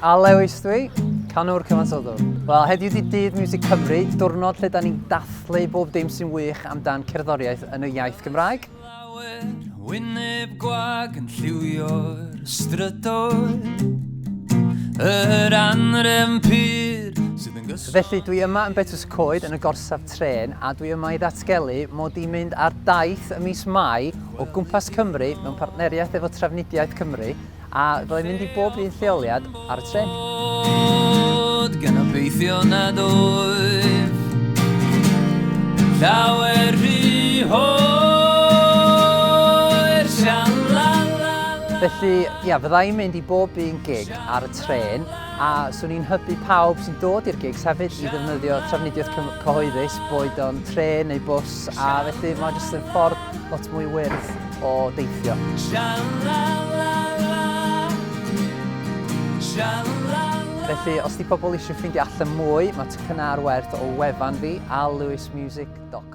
A Lewis dwi, canwr cyfansodwr. Wel, heddiw di Dydd Miwsig Cymru, diwrnod lle da ni'n dathlu bob dim sy'n wych amdan cerddoriaeth yn y iaith Gymraeg. Wyneb gwag yn lliwio'r strydoedd, yr anrefn pyr sydd yn gysgu. Felly dwi yma yn Betws Coed yn y gorsaf tren a dwi yma i ddatgelu mod i'n mynd ar daith y mis Mai o gwmpas Cymru mewn partnariaeth efo Trafnidiaeth Cymru a fyddai'n mynd i bob un lleoliad ar y tren. Gan obeithio nad oedd llawer rhy hwyr Felly, ia, fyddai'n mynd i bob un gig ar y tren a swn i'n hybu pawb sy'n dod i'r gigs hefyd i ddefnyddio trafnidiaeth cyhoeddus, boed o'n tren neu bws, a felly mae jyst yn ffordd lot mwy wyrdd o deithio. Felly, os di pobl eisiau ffeindio allan mwy, mae tocynnau ar werth o wefan fi a lewishmusic.com.